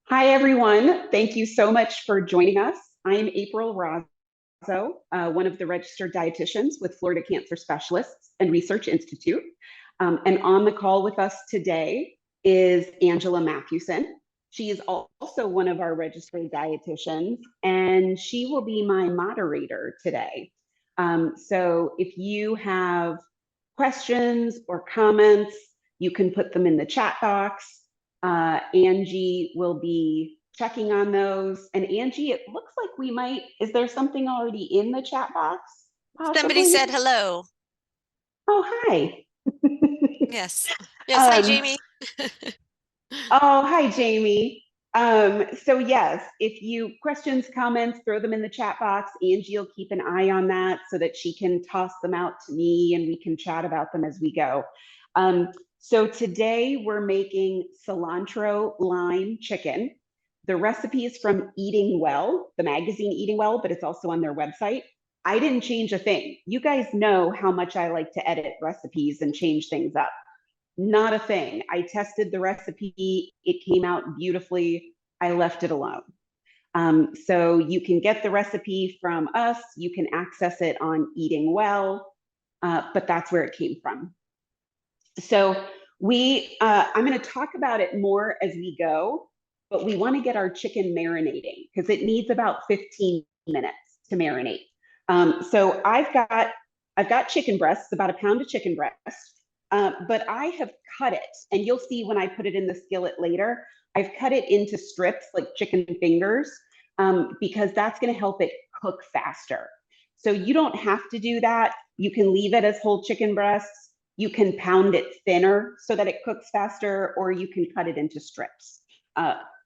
Hi, everyone. Thank you so much for joining us. I'm April Rozzo, one of the registered dietitians with Florida Cancer Specialists and Research Institute. And on the call with us today is Angela Matthewson. She is also one of our registered dietitians, and she will be my moderator today. So if you have questions or comments, you can put them in the chat box. Angie will be checking on those. And Angie, it looks like we might, is there something already in the chat box? Somebody Possibly? said hello. Oh, hi. Yes. Yes. Hi, um, Jamie. oh, hi, Jamie. So yes, if you questions, comments, throw them in the chat box. Angie will keep an eye on that so that she can toss them out to me and we can chat about them as we go. So today we're making cilantro lime chicken. The recipe is from Eating Well, the magazine Eating Well, but it's also on their website. I didn't change a thing. You guys know how much I like to edit recipes and change things up. Not a thing. I tested the recipe. It came out beautifully. I left it alone. So you can get the recipe from us. You can access it on Eating Well, but that's where it came from. So I'm going to talk about it more as we go, but we want to get our chicken marinating because it needs about 15 minutes to marinate. So I've got chicken breasts, about a pound of chicken breast, but I have cut it, and you'll see when I put it in the skillet later. I've cut it into strips like chicken fingers because that's going to help it cook faster. So you don't have to do that. You can leave it as whole chicken breasts. You can pound it thinner so that it cooks faster, or you can cut it into strips,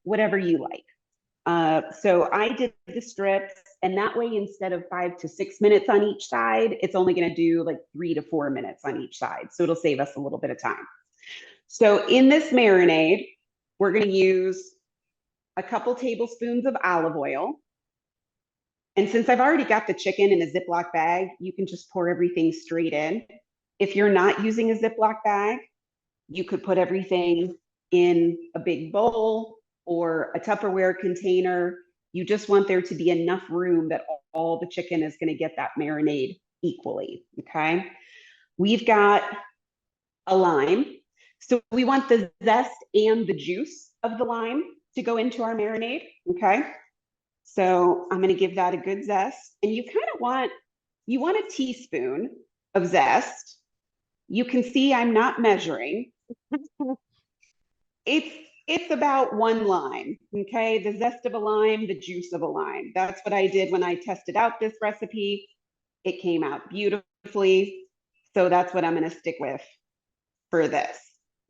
whatever you like. So I did the strips, and that way, instead of 5 to 6 minutes on each side, it's only going to do like 3 to 4 minutes on each side. So it'll save us a little bit of time. So in this marinade, we're going to use a couple tablespoons of olive oil. And since I've already got the chicken in a Ziploc bag, you can just pour everything straight in. If you're not using a Ziploc bag, you could put everything in a big bowl or a Tupperware container. You just want there to be enough room that all the chicken is going to get that marinade equally. Okay. We've got a lime. So we want the zest and the juice of the lime to go into our marinade. Okay. So I'm going to give that a good zest. And you want a teaspoon of zest. You can see I'm not measuring. It's it's about one lime, okay? The zest of a lime, the juice of a lime. That's what I did when I tested out this recipe. It came out beautifully. So that's what I'm going to stick with for this,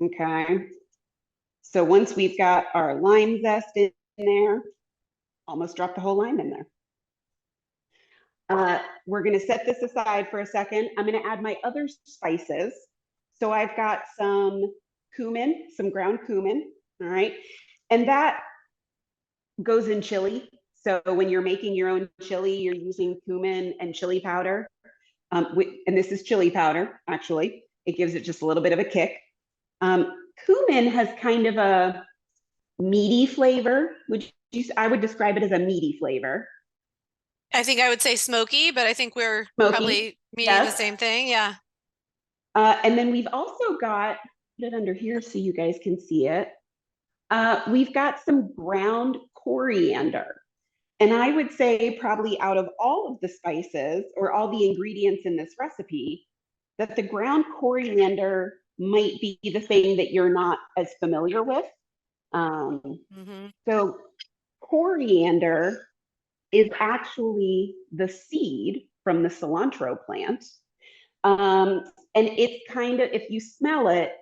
okay? So once we've got our lime zest in there, almost dropped the whole lime in there. We're going to set this aside for a second. I'm going to add my other spices. So I've got some cumin, some ground cumin, all right? And that goes in chili. So when you're making your own chili, you're using cumin and chili powder. And this is chili powder, actually. It gives it just a little bit of a kick. Cumin has kind of a meaty flavor. I would describe it as a meaty flavor. I think I would say smoky, but I think we're Smoky, probably meaning the yes. same thing. Yeah. And then we've also got, put it under here so you guys can see it. We've got some ground coriander. And I would say probably out of all of the spices or all the ingredients in this recipe, that the ground coriander might be the thing that you're not as familiar with. So coriander is actually the seed from the cilantro plant. And it's kind of, if you smell it,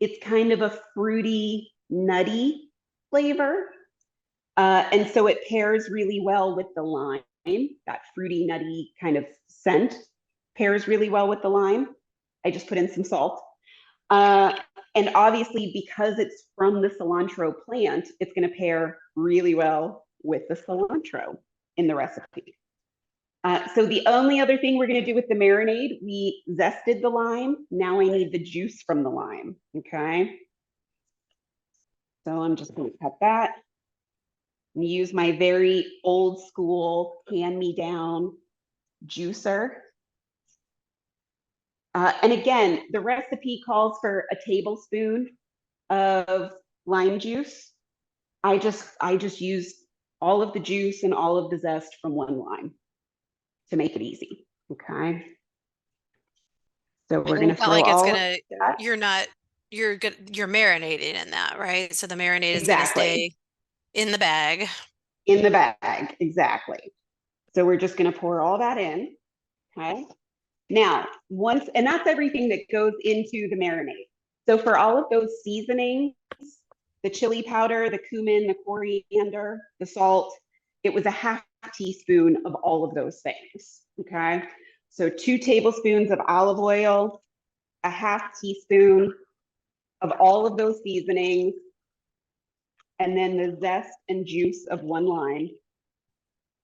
it's kind of a fruity, nutty flavor. And so it pairs really well with the lime. That fruity, nutty kind of scent pairs really well with the lime. I just put in some salt. And obviously, because it's from the cilantro plant, it's going to pair really well with the cilantro in the recipe. So the only other thing we're going to do with the marinade, we zested the lime. Now I need the juice from the lime. Okay. So I'm just going to cut that. use my very old school hand-me-down juicer. And again, the recipe calls for a tablespoon of lime juice. I just use all of the juice and all of the zest from one lime to make it easy. Okay. So we're And gonna it's not throw like it's all of gonna, that. you're marinating in that, right? So the marinade is gonna Exactly. stay in the bag. In the bag, exactly. So we're just gonna pour all that in. Okay. Now, and that's everything that goes into the marinade. So for all of those seasonings, the chili powder, the cumin, the coriander, the salt, it was a half teaspoon of all of those things. Okay. So 2 tablespoons of olive oil, a half teaspoon of all of those seasonings, and then the zest and juice of 1 lime.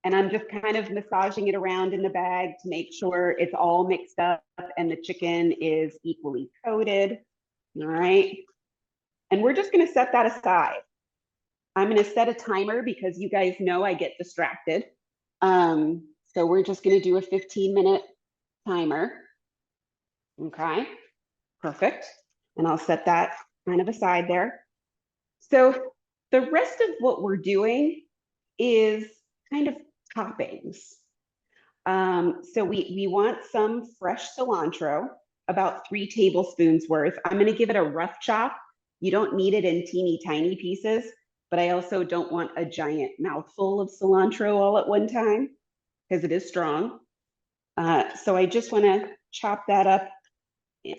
And I'm just kind of massaging it around in the bag to make sure it's all mixed up and the chicken is equally coated. All right. And we're just going to set that aside. I'm going to set a timer because you guys know I get distracted. So we're just going to do a 15-minute timer. Okay, perfect. And I'll set that kind of aside there. So the rest of what we're doing is kind of toppings. So we want some fresh cilantro, about 3 tablespoons worth. I'm going to give it a rough chop. You don't need it in teeny tiny pieces, but I also don't want a giant mouthful of cilantro all at one time because it is strong. So I just want to chop that up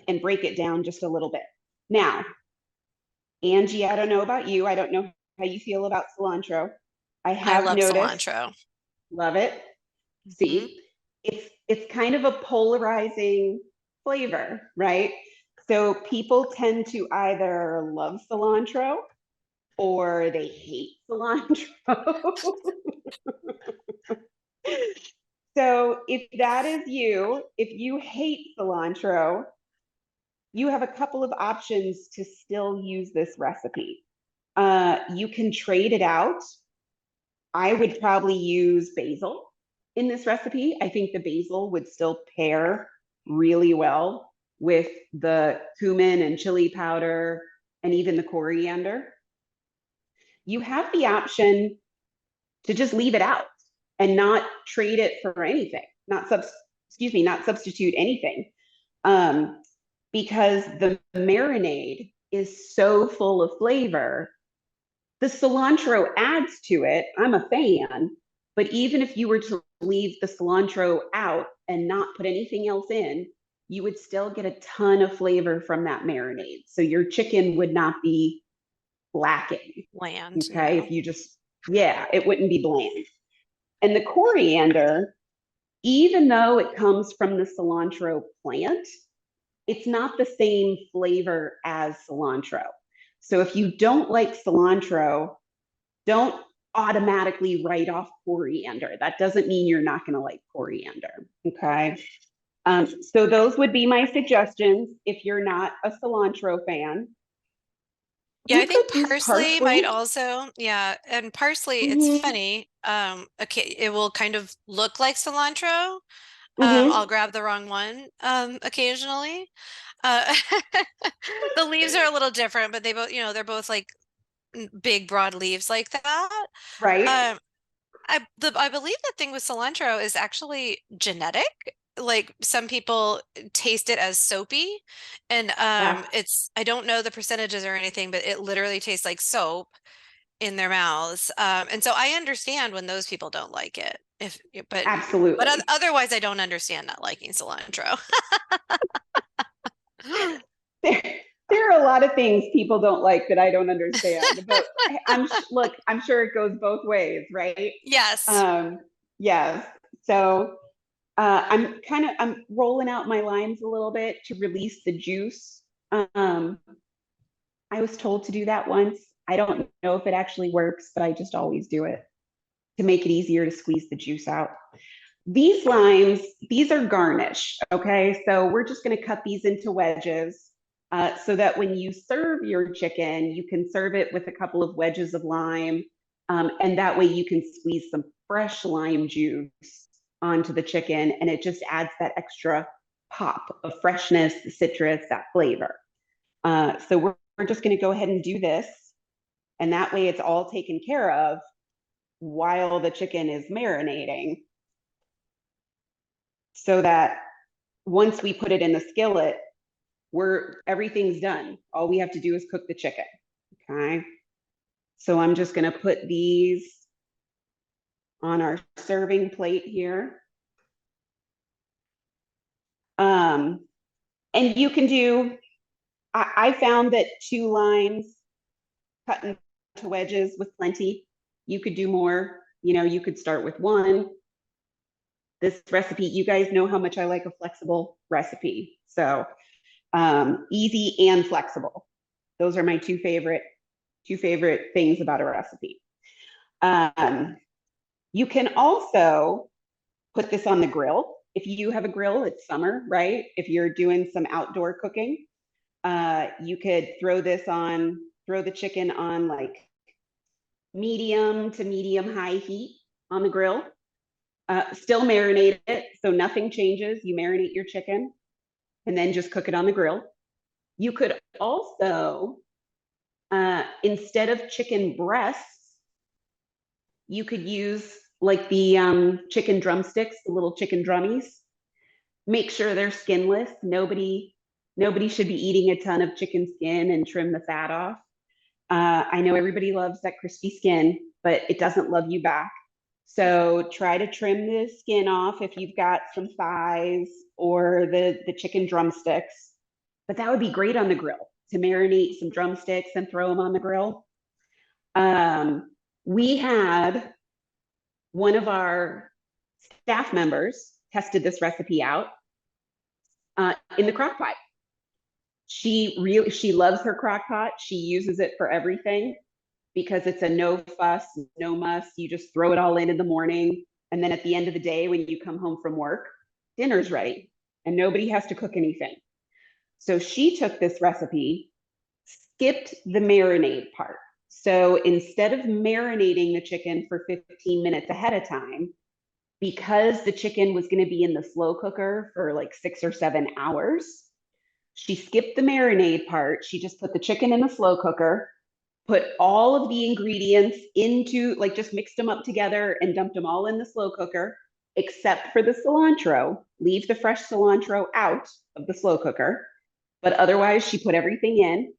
and break it down just a little bit. Now, Angie, I don't know about you. I don't know how you feel about cilantro. I I have love noticed, cilantro. love it. Mhm. See, it's kind of a polarizing flavor, right? So people tend to either love cilantro or they hate cilantro. So if that is you, if you hate cilantro, you have a couple of options to still use this recipe. You can trade it out. I would probably use basil in this recipe. I think the basil would still pair really well with the cumin and chili powder and even the coriander. You have the option to just leave it out and not trade it for anything, not substitute anything. Because the marinade is so full of flavor. The cilantro adds to it. I'm a fan, but even if you were to leave the cilantro out and not put anything else in, you would still get a ton of flavor from that marinade. So your chicken would not be lacking. Land, Okay. no. If you just, yeah, it wouldn't be bland. And the coriander, even though it comes from the cilantro plant, it's not the same flavor as cilantro. So if you don't like cilantro, don't automatically write off coriander. That doesn't mean you're not going to like coriander. Okay. So those would be my suggestions if you're not a cilantro fan. Yeah, You I think could use parsley might parsley. also, yeah, and parsley, it's Mm-hmm. funny. Okay, it will kind of look like cilantro. I'll Mm-hmm. grab the wrong one occasionally. Uh, the leaves are a little different, but they both, they're both like big, broad leaves like that. Right. Um, I believe the thing with cilantro is actually genetic. Like some people taste it as soapy, and Ah, I don't know the percentages or anything, but it literally tastes like soap in their mouths. And so I understand when those people don't like it. But absolutely. otherwise I don't understand not liking cilantro. There, there are a lot of things people don't like that I don't understand, but look, I'm sure it goes both ways, right? Yes. Um, yes. So I'm rolling out my limes a little bit to release the juice. I was told to do that once. I don't know if it actually works, but I just always do it to make it easier to squeeze the juice out. These limes, these are garnish, okay? So we're just gonna cut these into wedges so that when you serve your chicken, you can serve it with a couple of wedges of lime. And that way you can squeeze some fresh lime juice onto the chicken, and it just adds that extra pop of freshness, the citrus, that flavor. So we're just going to go ahead and do this. And that way it's all taken care of while the chicken is marinating, so that once we put it in the skillet, everything's done. All we have to do is cook the chicken. Okay. So I'm just going to put these on our serving plate here. And you can do, I found that 2 limes cut into wedges with plenty. You could do more, you could start with 1. This recipe, you guys know how much I like a flexible recipe. So easy and flexible. Those are my two favorite things about a recipe. You can also put this on the grill. If you have a grill, it's summer, right? If you're doing some outdoor cooking, you could throw the chicken on like medium to medium high heat on the grill. Still marinate it, so nothing changes. You marinate your chicken and then just cook it on the grill. You could also, instead of chicken breasts, you could use like the chicken drumsticks, the little chicken drummies. Make sure they're skinless. Nobody should be eating a ton of chicken skin and trim the fat off. I know everybody loves that crispy skin, but it doesn't love you back. So try to trim the skin off if you've got some thighs or the chicken drumsticks. But that would be great on the grill, to marinate some drumsticks and throw them on the grill. We had one of our staff members tested this recipe out in the crock pot. She loves her crock pot. She uses it for everything because it's a no fuss, no muss. You just throw it all in the morning. And then at the end of the day, when you come home from work, dinner's ready and nobody has to cook anything. So she took this recipe, skipped the marinade part. So instead of marinating the chicken for 15 minutes ahead of time, because the chicken was going to be in the slow cooker for like 6 or 7 hours, she skipped the marinade part. She just put the chicken in the slow cooker, put all of the ingredients into, like, just mixed them up together and dumped them all in the slow cooker, except for the cilantro. Leave the fresh cilantro out of the slow cooker. But otherwise, she put everything in,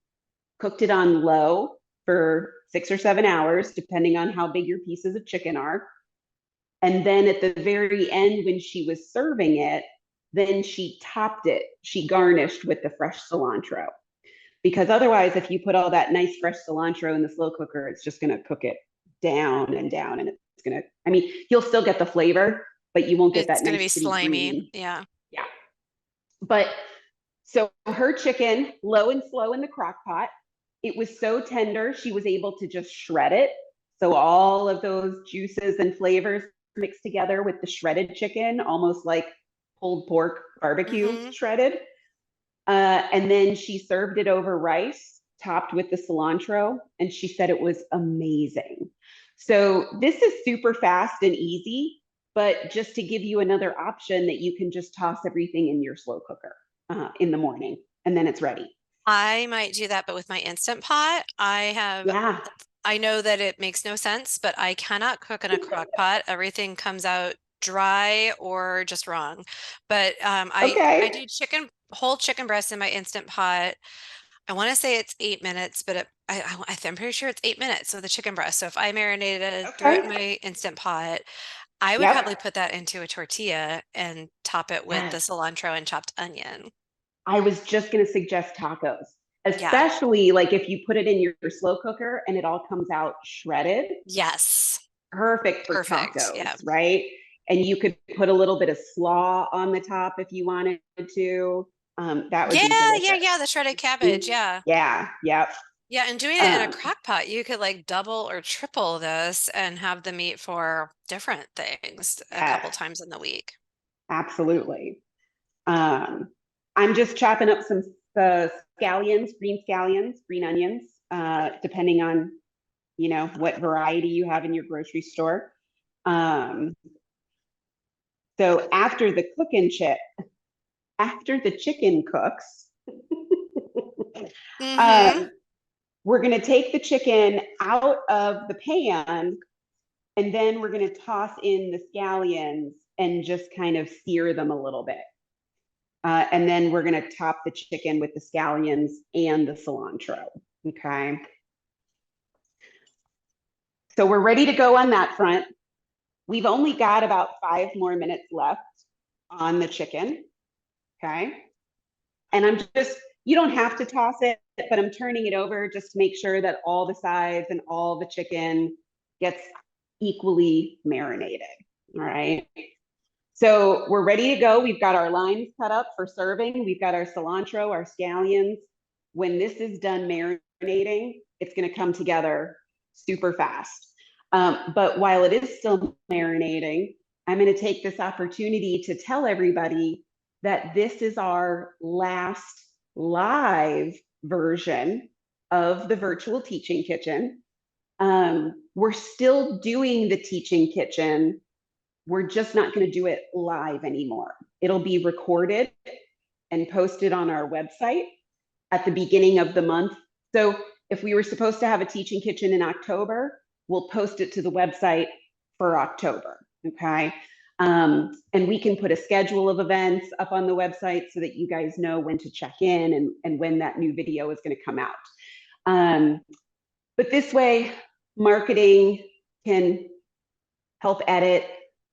cooked it on low for 6 or 7 hours, depending on how big your pieces of chicken are. And then at the very end, when she was serving it, then she topped it. She garnished with the fresh cilantro. Because otherwise, if you put all that nice fresh cilantro in the slow cooker, it's just going to cook it down and down. And it's going to, I mean, you'll still get the flavor, but you won't get that nice. It's going to be slimy. Green. Yeah. Yeah. But so her chicken, low and slow in the crock pot, it was so tender, she was able to just shred it. So all of those juices and flavors mixed together with the shredded chicken, almost like pulled pork barbecue shredded. And then she served it over rice, topped with the cilantro, and she said it was amazing. So this is super fast and easy, but just to give you another option that you can just toss everything in your slow cooker in the morning, and then it's ready. I might do that, but with my Instant Pot, I know that it makes no sense, but I cannot cook in a crock pot. Everything comes out dry or just wrong. But I do whole chicken breast in my Instant Pot. I want to say it's 8 minutes, but I'm pretty sure it's 8 minutes with the chicken breast. So if I marinated, threw it in my Instant Pot, I would probably put that into a tortilla and top it with the cilantro and chopped onion. I was just going to suggest tacos, especially like if you put it in your slow cooker and it all comes out shredded. Yes. Perfect for tacos, right? And you could put a little bit of slaw on the top if you wanted to. That would be delicious. The shredded cabbage. Yep. Yeah, and doing it in a crock pot, you could like double or triple this and have the meat for different things a couple times in the week. Absolutely. I'm just chopping up some scallions, green onions, depending on you know, what variety you have in your grocery store. So after the after the chicken cooks, we're going to take the chicken out of the pan, and then we're going to toss in the scallions and just kind of sear them a little bit. And then we're going to top the chicken with the scallions and the cilantro. Okay. So we're ready to go on that front. We've only got about 5 more minutes left on the chicken. Okay. And I'm just, you don't have to toss it, but I'm turning it over just to make sure that all the sides and all the chicken gets equally marinated. All right. So we're ready to go. We've got our limes cut up for serving. We've got our cilantro, our scallions. When this is done marinating, it's going to come together super fast. But while it is still marinating, I'm going to take this opportunity to tell everybody that this is our last live version of the virtual teaching kitchen. We're still doing the teaching kitchen. We're just not going to do it live anymore. It'll be recorded and posted on our website at the beginning of the month. So if we were supposed to have a teaching kitchen in October, we'll post it to the website for October. Okay. And we can put a schedule of events up on the website so that you guys know when to check in and when that new video is going to come out. But this way, marketing can help edit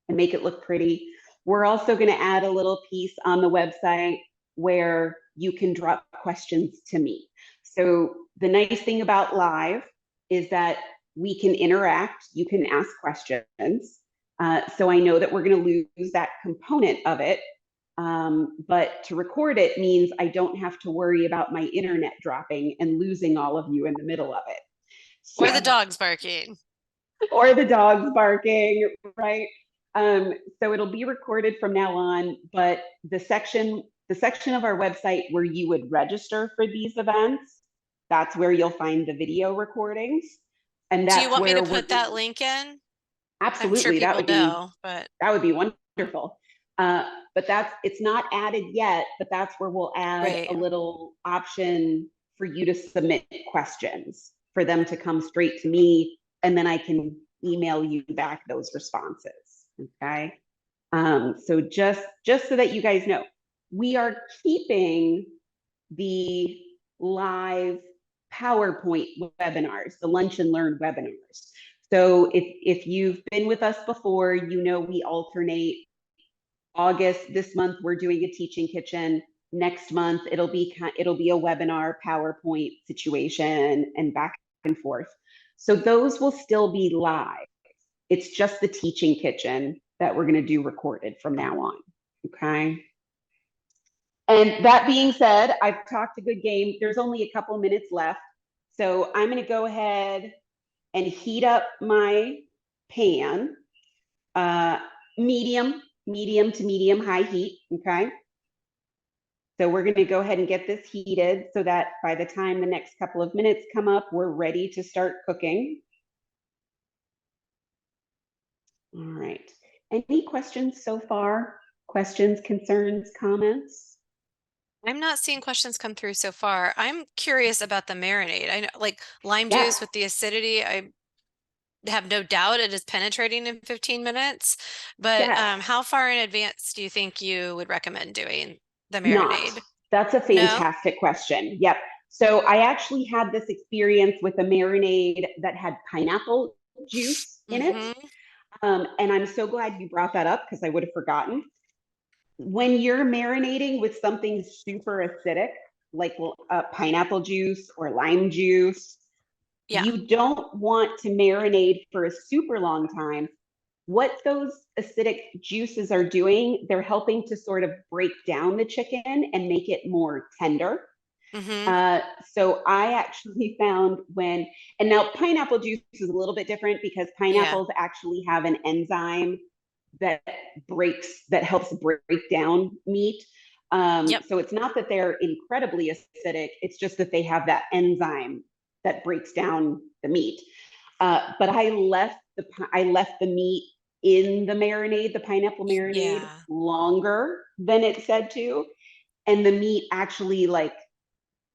and make it look pretty. We're also going to add a little piece on the website where you can drop questions to me. So the nice thing about live is that we can interact, you can ask questions. So I know that we're going to lose that component of it. But to record it means I don't have to worry about my internet dropping and losing all of you in the middle of it. Or the dogs barking. Or the dogs barking, right? So it'll be recorded from now on, but the section of our website where you would register for these events, that's where you'll find the video recordings. And that's Do you want me where to put that link in? Absolutely. I'm sure people know, but that would be wonderful. But it's not added yet, but that's where we'll add a little option for you to submit questions for them to come straight to me, and then I can email you back those responses. Okay. So just so that you guys know, we are keeping the live PowerPoint webinars, the Lunch and Learn webinars. So if you've been with us before, you know we alternate. August, this month we're doing a teaching kitchen. Next month it'll be a webinar PowerPoint situation and back and forth. So those will still be live. It's just the teaching kitchen that we're going to do recorded from now on. Okay. And that being said, I've talked a good game. There's only a couple minutes left. So I'm going to go ahead and heat up my pan, medium to medium high heat. Okay. So we're going to go ahead and get this heated so that by the time the next couple of minutes come up, we're ready to start cooking. All right. Any questions so far? Questions, concerns, comments? I'm not seeing questions come through so far. I'm curious about the marinade. I know, like lime juice with the acidity, I have no doubt it is penetrating in 15 minutes. But how far in advance do you think you would recommend doing the marinade? That's a fantastic question. Yep. So I actually had this experience with a marinade that had pineapple juice in it. And I'm so glad you brought that up because I would have forgotten. When you're marinating with something super acidic, like pineapple juice or lime juice, you don't want to marinate for a super long time. What those acidic juices are doing, they're helping to sort of break down the chicken and make it more tender. So I actually found and now pineapple juice is a little bit different because pineapples actually have an enzyme that helps break down meat. So it's not that they're incredibly acidic, it's just that they have that enzyme that breaks down the meat. But I left the meat in the marinade, the pineapple marinade, Yeah. longer than it said to, and the meat actually like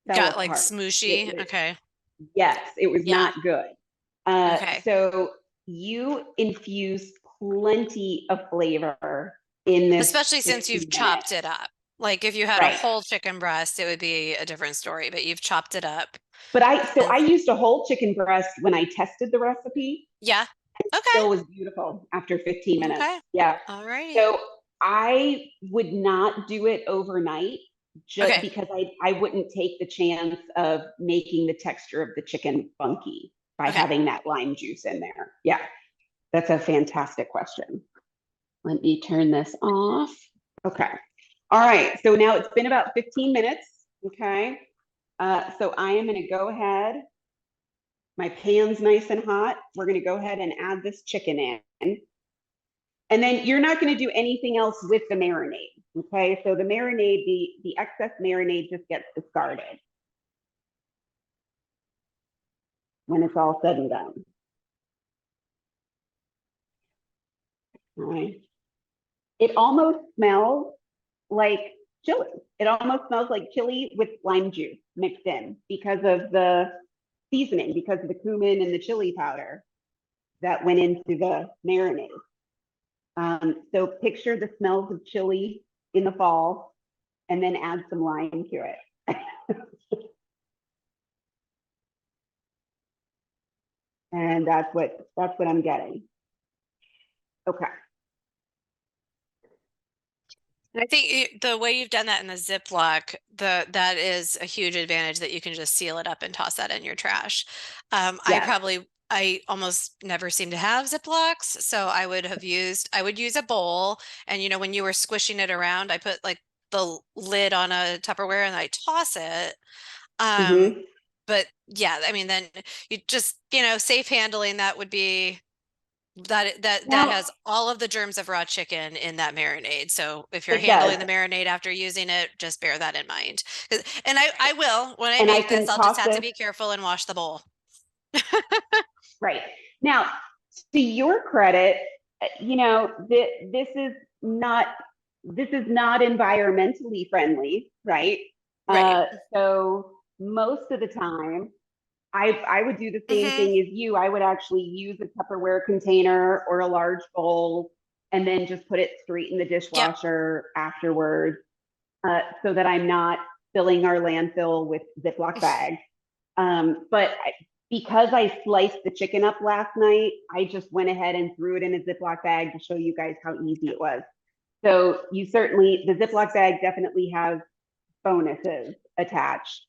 fell Got like apart. It smooshy. was, Okay. yes, it was Yeah. not good. Okay. So you infuse plenty of flavor in this Especially since you've 15 minutes. chopped it up. Like if you had a Right. whole chicken breast, it would be a different story, but you've chopped it up. But I And used a whole chicken breast when I tested the recipe. yeah. Okay. Still was beautiful after 15 minutes. Okay. Yeah. Alrighty. So I would not do it overnight just Okay. because I wouldn't take the chance of making the texture of the chicken funky by Okay. having that lime juice in there. Yeah, that's a fantastic question. Let me turn this off. Okay. All right. So now it's been about 15 minutes. Okay. So I am going to go ahead. My pan's nice and hot. We're going to go ahead and add this chicken in. And then you're not going to do anything else with the marinade. Okay. So the marinade, the excess marinade just gets discarded when it's all said and done. All right. It almost smells like chili. It almost smells like chili with lime juice mixed in because of the seasoning, because of the cumin and the chili powder that went into the marinade. So picture the smells of chili in the fall and then add some lime to it. And that's what I'm getting. Okay. I think the way you've done that in the Ziploc, that is a huge advantage that you can just seal it up and toss that in your trash. Yes. I almost never seem to have Ziplocs, so I would use a bowl, and when you were squishing it around, I put like the lid on a Tupperware and I toss it. Um, Mm-hmm. but yeah, I mean, then you just, safe handling that would be that Now has all of the germs of raw chicken in that marinade. So if you're it does. handling the marinade after using it, just bear that in mind. And I will, when I And I make this, can I'll just toss have to this be careful and wash the bowl. right. Now, to your credit, this is not environmentally friendly, right? Right. So most of the time, I would do the same Hmm. thing as you. I would actually use a Tupperware container or a large bowl and then just put it straight in the Yep. dishwasher afterwards, so that I'm not filling our landfill with Ziploc bags. But because I sliced the chicken up last night, I just went ahead and threw it in a Ziploc bag to show you guys how easy it was. So the Ziploc bag definitely has bonuses attached.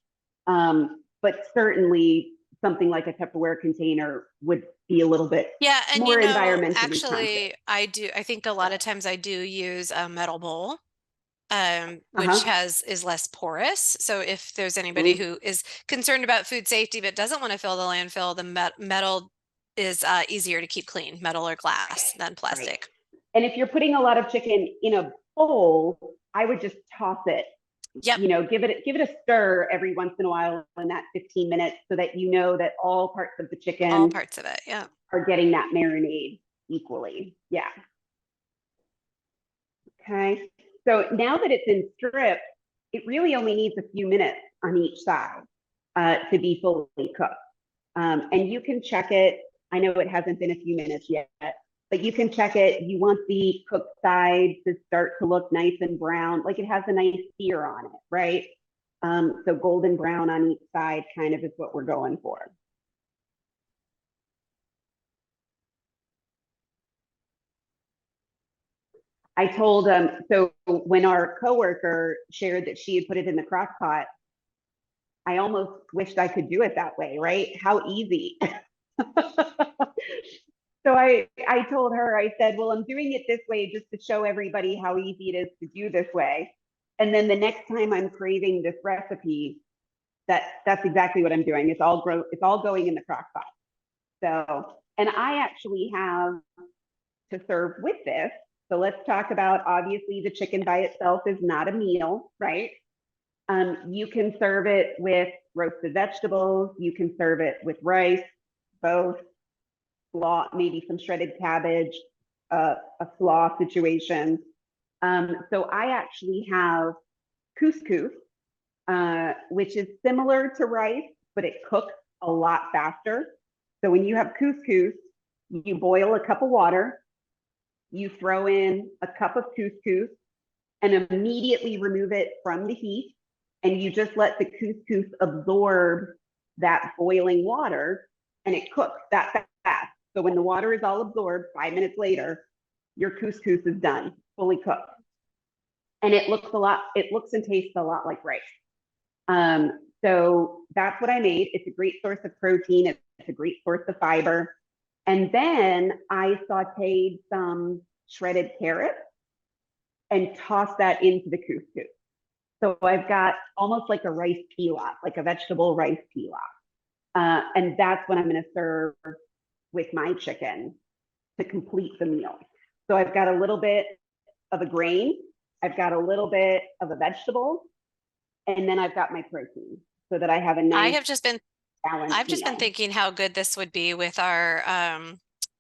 But certainly something like a Tupperware container would be a little bit Yeah, and more environmentally conscious. actually I think a lot of times I do use a metal bowl. Which Uh-huh. is less porous. So if there's anybody Mhm. who is concerned about food safety but doesn't want to fill the landfill, the metal is easier to keep clean, metal or glass than Right. plastic. And if you're putting a lot of chicken in a bowl, I would just toss it. Yep, Give it a stir every once in a while in that 15 minutes so that you know that all parts of the all chicken parts of it. Yeah. are getting that marinade equally. Yeah. Okay. So now that it's in strips, it really only needs a few minutes on each side to be fully cooked. And you can check it. I know it hasn't been a few minutes yet, but you can check it. You want the cooked side to start to look nice and brown, like it has a nice sear on it, right? So golden brown on each side kind of is what we're going for. I told so when our coworker shared that she had put it in the crock pot, I almost wished I could do it that way, right? How easy. So I told her, I said, well, I'm doing it this way just to show everybody how easy it is to do this way. And then the next time I'm craving this recipe, that's exactly what I'm doing. It's all going in the crock pot. So, and I actually have to serve with this. So let's talk about, obviously the chicken by itself is not a meal, right? You can serve it with roasted vegetables. You can serve it with rice, both. slaw, maybe some shredded cabbage, a slaw situation. So I actually have couscous, which is similar to rice, but it cooks a lot faster. So when you have couscous, you boil a cup of water, you throw in a cup of couscous and immediately remove it from the heat. And you just let the couscous absorb that boiling water and it cooks that fast. So when the water is all absorbed, 5 minutes later, your couscous is done, fully cooked. And it looks and tastes a lot like rice. So that's what I made. It's a great source of protein. It's a great source of fiber. And then I sauteed some shredded carrots and tossed that into the couscous. So I've got almost like a rice pilaf, like a vegetable rice pilaf. And that's what I'm going to serve with my chicken to complete the meal. So I've got a little bit of a grain, I've got a little bit of a vegetable, and then I've got my protein so that I have a nice I've just been meal. thinking how good this would be with our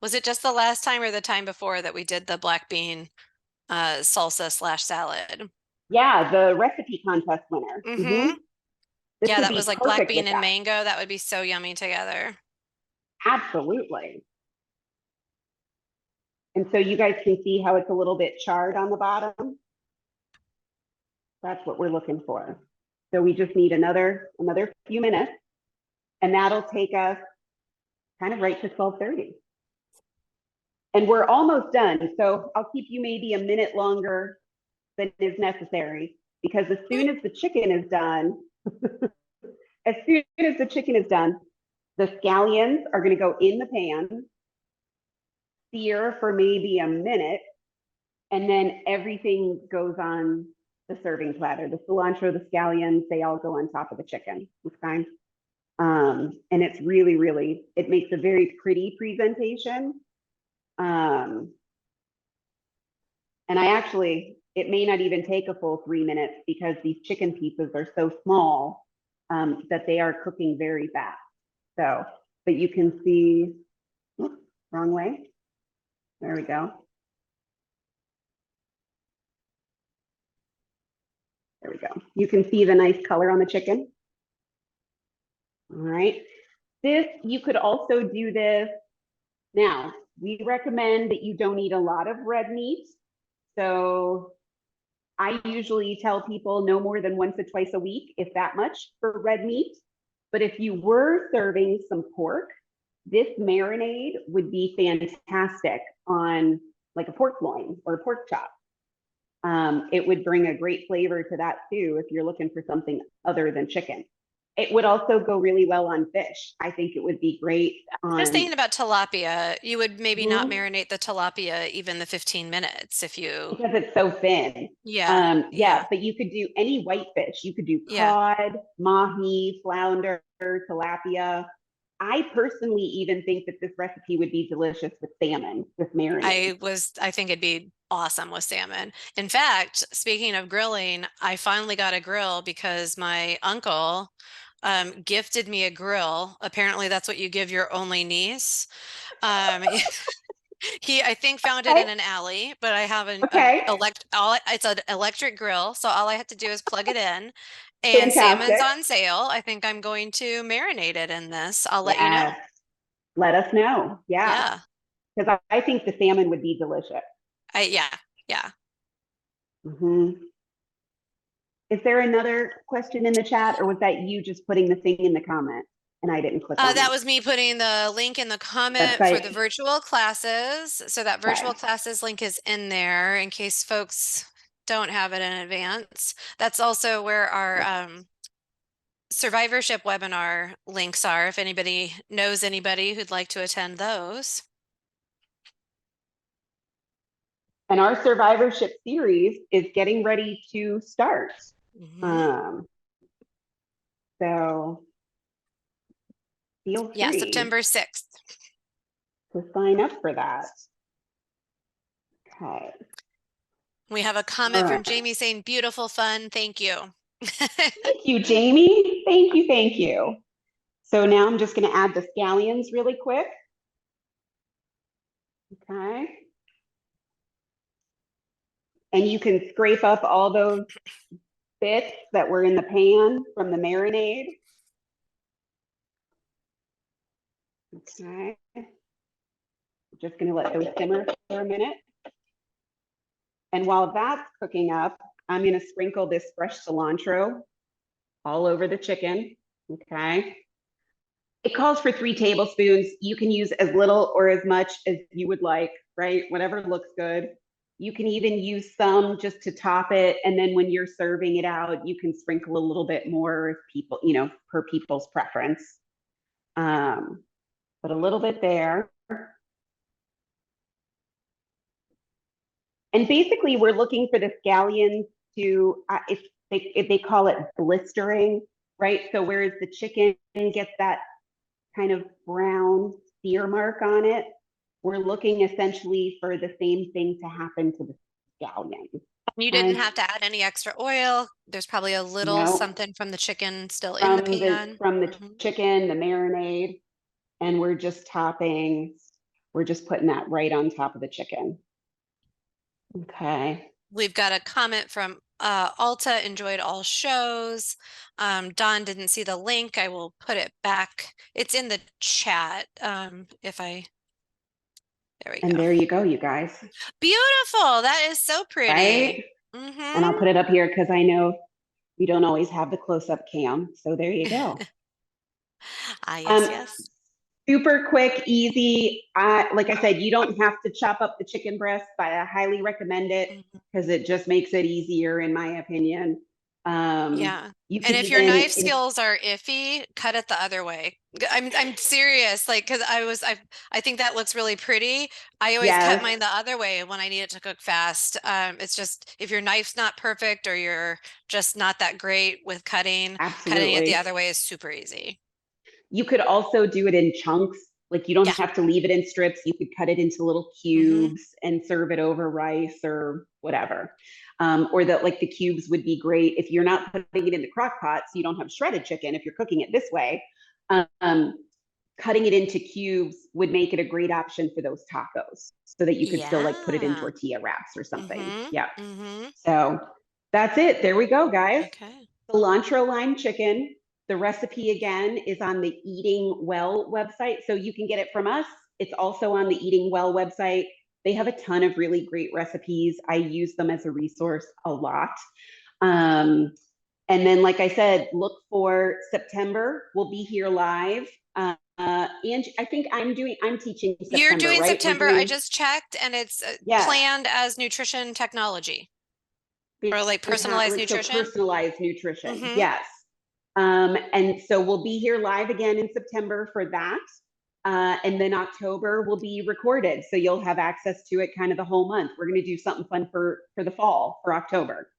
was it just the last time or the time before that we did the black bean salsa / salad? Yeah, the recipe contest winner. Mm-hmm. This Yeah, would that be was like black perfect bean with and that. mango. That would be so yummy together. Absolutely. And so you guys can see how it's a little bit charred on the bottom. That's what we're looking for. So we just need another few minutes, and that'll take us kind of right to 12:30. And we're almost done. So I'll keep you maybe a minute longer than is necessary, because as soon as the chicken is done, the scallions are going to go in the pan, sear for maybe a minute, and then everything goes on the serving platter. The cilantro, the scallions, they all go on top of the chicken. Okay. And it's really, really, it makes a very pretty presentation. And it may not even take a full 3 minutes because these chicken pieces are so small that they are cooking very fast. So, but you can see, oops, wrong way. There we go. There we go. You can see the nice color on the chicken. All right. You could also do this. Now, we recommend that you don't eat a lot of red meat. So I usually tell people no more than once or twice a week, if that much, for red meat. But if you were serving some pork, this marinade would be fantastic on like a pork loin or a pork chop. It would bring a great flavor to that too if you're looking for something other than chicken. It would also go really well on fish. I think it would be great on. Just thinking about tilapia, you would maybe not marinate the tilapia even the 15 minutes if you. Because it's so thin. Yeah. But you could do any white fish. You could do Yeah. cod, mahi, flounder, tilapia. I personally even think that this recipe would be delicious with salmon, with marinade. I think it'd be awesome with salmon. In fact, speaking of grilling, I finally got a grill because my uncle gifted me a grill. Apparently that's what you give your only niece. He, I think, found it in an alley, but I have it's an electric grill, so all I have to do is plug it in. And salmon's Fantastic. on sale. I think I'm going to marinate it in this. I'll let you know. Let us know. Yeah. Yeah. Because I think the salmon would be delicious. Yeah. Is there another question in the chat, or was that you just putting the thing in the comment and I didn't click on it? That was me putting the link in the comment for the virtual classes. So that virtual classes link is in there in case folks don't have it in advance. That's also where our survivorship webinar links are, if anybody knows anybody who'd like to attend those. And our survivorship series is getting ready to start. So feel free. Yeah, September 6th. To sign up for that. Okay. We have a comment from Jamie saying, beautiful fun. Thank you. Thank you, Jamie. Thank you. So now I'm just going to add the scallions really quick. Okay. And you can scrape up all those bits that were in the pan from the marinade. Okay. Just going to let those simmer for a minute. And while that's cooking up, I'm going to sprinkle this fresh cilantro all over the chicken. Okay. It calls for 3 tablespoons. You can use as little or as much as you would like, right? Whatever looks good. You can even use some just to top it. And then when you're serving it out, you can sprinkle a little bit more if people, per people's preference. But a little bit there. And basically we're looking for the scallions to, if they call it blistering, right? So whereas the chicken gets that kind of brown sear mark on it, we're looking essentially for the same thing to happen to the scallions. You didn't have to add any extra oil. There's probably a little something from the chicken still in the pan. From the chicken, the marinade, and we're just putting that right on top of the chicken. Okay. We've got a comment from Alta, enjoyed all shows. Don didn't see the link. I will put it back. It's in the chat. There we go. And there you go, you guys. Beautiful. That is so pretty. Right? And I'll put it up here because I know we don't always have the close-up cam. So there you go. Yes. Super quick, easy. Like I said, you don't have to chop up the chicken breast, but I highly recommend it because it just makes it easier, in my opinion. Yeah. And if your knife skills are iffy, cut it the other way. I'm serious, like, because I think that looks really pretty. I always cut mine the other way when I need it to cook fast. It's just if your knife's not perfect or you're just not that great with cutting it the other way is super easy. You could also do it in chunks. Like you don't have to leave it in strips. You could cut it into little cubes and serve it over rice or whatever. Or the cubes would be great if you're not putting it in the crock pot, so you don't have shredded chicken. If you're cooking it this way, cutting it into cubes would make it a great option for those tacos, so that you could still like put it in tortilla wraps or something. So that's it. There we go, guys. Okay. Cilantro lime chicken. The recipe again is on the Eating Well website. So you can get it from us. It's also on the Eating Well website. They have a ton of really great recipes. I use them as a resource a lot. And then, like I said, look for September. We'll be here live. And I think I'm teaching September. You're doing right? September. I just checked and it's planned as nutrition technology. Or like personalized nutrition. So personalized nutrition. Yes. And so we'll be here live again in September for that. And then October will be recorded. So you'll have access to it kind of the whole month. We're going to do something fun for the fall, for October.